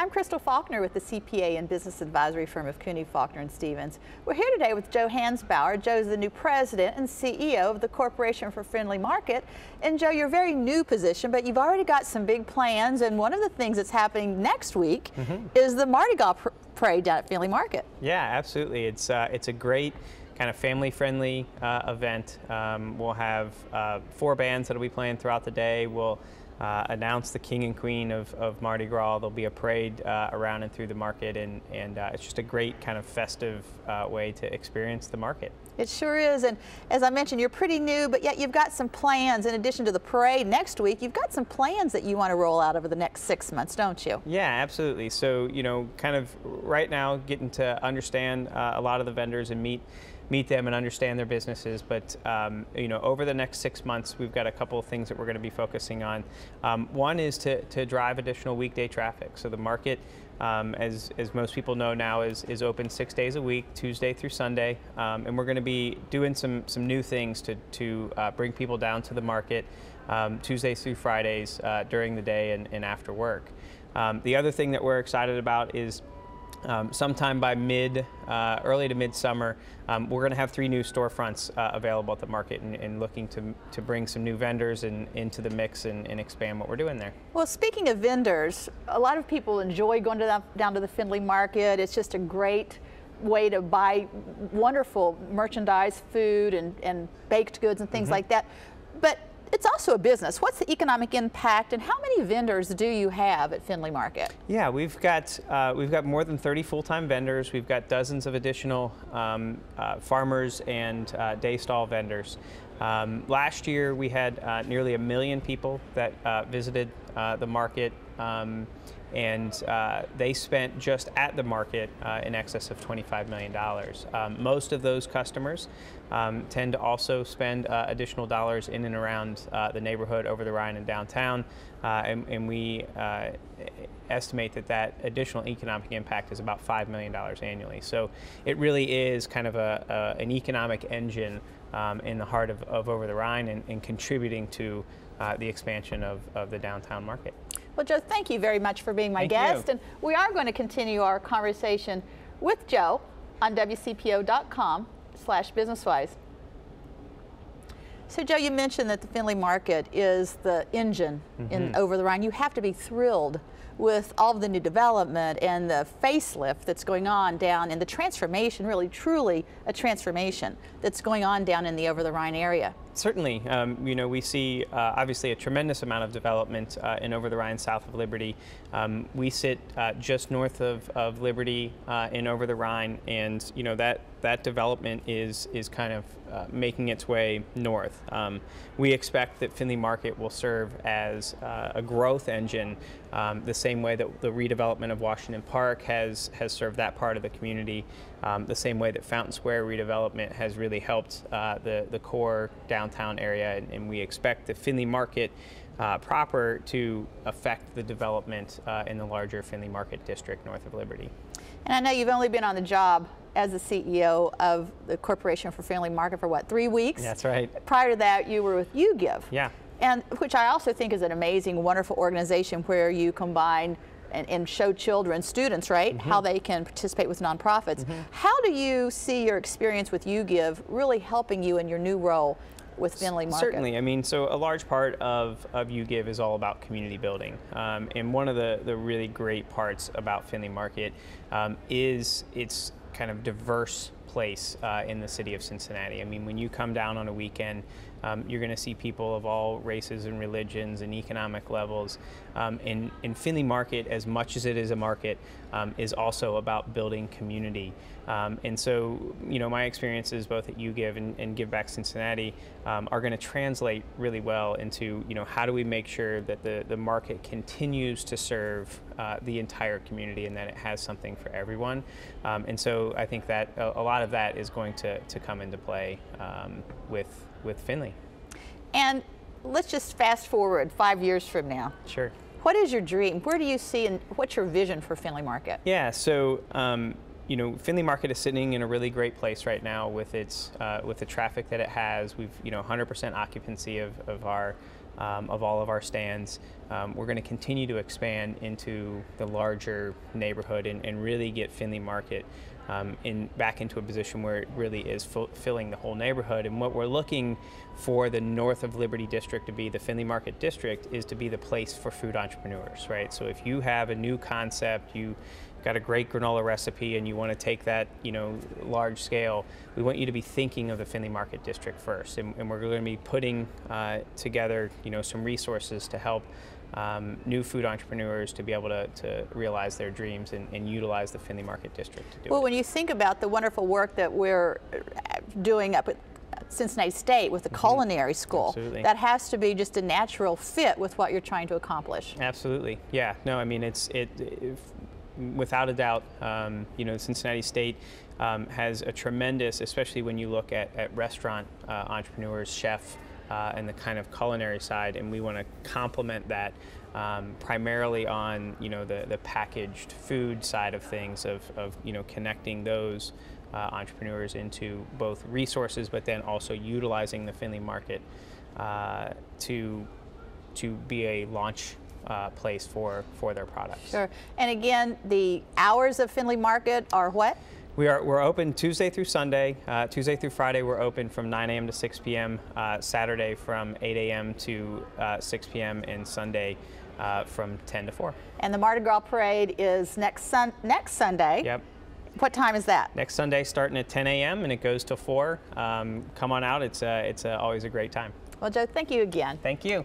I'm Crystal Faulkner with the CPA and Business Advisory firm of Cooney, Faulkner & Stevens. We're here today with Joe Hansbauer. Joe's the new president and CEO of the Corporation for Findlay Market. And Joe, you're a very new position, but you've already got some big plans. And one of the things that's happening next week is the Mardi Gras parade down at Findlay Market. Yeah, absolutely. It's a great kind of family-friendly event. We'll have 4 bands that'll be playing throughout the day. We'll announce the king and queen of Mardi Gras. There'll be a parade around and through the market, and it's just a great kind of festive way to experience the market. It sure is, and as I mentioned, you're pretty new, but yet you've got some plans. In addition to the parade next week, you've got some plans that you want to roll out over the next 6 months, don't you? Yeah, absolutely. So, you know, kind of right now getting to understand a lot of the vendors and meet them and understand their businesses, but you know, over the next 6 months we've got a couple of things that we're going to be focusing on. One is to drive additional weekday traffic. So the market, as most people know now, is open 6 days a week, Tuesday through Sunday, and we're going to be doing some new things to bring people down to the market Tuesdays through Fridays during the day and after work. The other thing that we're excited about is sometime by early to mid-summer, we're going to have 3 new storefronts available at the market, and looking to bring some new vendors into the mix and expand what we're doing there. Well, speaking of vendors, a lot of people enjoy going down to the Findlay Market. It's just a great way to buy wonderful merchandise, food, and baked goods and things like that. But it's also a business. What's the economic impact, and how many vendors do you have at Findlay Market? Yeah, we've got more than 30 full-time vendors. We've got dozens of additional farmers and day stall vendors. Last year we had nearly 1 million people that visited the market, and they spent just at the market in excess of $25 million. Most of those customers tend to also spend additional dollars in and around the neighborhood, over the Rhine and downtown, and we estimate that additional economic impact is about $5 million annually. So it really is kind of an economic engine in the heart of over the Rhine, and contributing to the expansion of the downtown market. Well, Joe, thank you very much for being my guest. And we are going to continue our conversation with Joe on WCPO.com/businesswise. So, Joe, you mentioned that the Findlay Market is the engine in over the Rhine. You have to be thrilled with all of the new development and the facelift that's going on down, and the transformation, really truly a transformation that's going on down in the over the Rhine area. Certainly, you know, we see obviously a tremendous amount of development in over the Rhine, south of Liberty. We sit just north of Liberty in over the Rhine, and you know that development is kind of making its way north. We expect that Findlay Market will serve as a growth engine, the same way that the redevelopment of Washington Park has served that part of the community, the same way that Fountain Square redevelopment has really helped the core downtown area, and we expect the Findlay Market proper to affect the development in the larger Findlay Market district north of Liberty. And I know you've only been on the job as the CEO of the Corporation for Findlay Market for what, 3 weeks? That's right. Prior to that, you were with YouGive. Yeah. And which I also think is an amazing, wonderful organization where you combine and show children, students, right, how they can participate with nonprofits. How do you see your experience with YouGive really helping you in your new role with Findlay Market? Certainly. I mean, so a large part of YouGive is all about community building. And one of the really great parts about Findlay Market is its kind of diverse place in the city of Cincinnati. I mean, when you come down on a weekend, you're going to see people of all races and religions and economic levels. And Findlay Market, as much as it is a market, is also about building community. And so, you know, my experiences both at YouGive and Give Back Cincinnati are going to translate really well into, you know, how do we make sure that the market continues to serve the entire community, and that it has something for everyone. And so I think that a lot of that is going to come into play with Findlay. And let's just fast forward 5 years from now. Sure. What is your dream? Where do you see, and what's your vision for Findlay Market? Yeah, so you know, Findlay Market is sitting in a really great place right now with its with the traffic that it has. We've 100% occupancy of all of our stands. we're going to continue to expand into the larger neighborhood and really get Findlay Market back into a position where it really is filling the whole neighborhood. And what we're looking for the north of Liberty District to be, the Findlay Market District, is to be the place for food entrepreneurs, right? So if you have a new concept, you got a great granola recipe and you want to take that, large scale, we want you to be thinking of the Findlay Market District first. And we're going to be putting together, some resources to help new food entrepreneurs to be able to realize their dreams and utilize the Findlay Market District to do it. Well, when you think about the wonderful work that we're doing up at Cincinnati State with the culinary school, Absolutely. That has to be just a natural fit with what you're trying to accomplish. Absolutely, yeah. No, I mean, without a doubt, Cincinnati State has a tremendous, especially when you look at restaurant entrepreneurs, chef, and the kind of culinary side, and we want to complement that primarily on the packaged food side of things, of connecting those entrepreneurs into both resources, but then also utilizing the Findlay Market to be a launch place for their products. Sure. And again, the hours of Findlay Market are what? We're open Tuesday through Sunday. Tuesday through Friday we're open from 9 a.m. to 6 p.m. Saturday from 8 a.m. to 6 p.m. and Sunday from 10 to 4. And the Mardi Gras Parade is next Sunday. Yep. What time is that? Next Sunday, starting at 10 a.m. and it goes till 4. Come on out. It's always a great time. Well, Joe, thank you again. Thank you.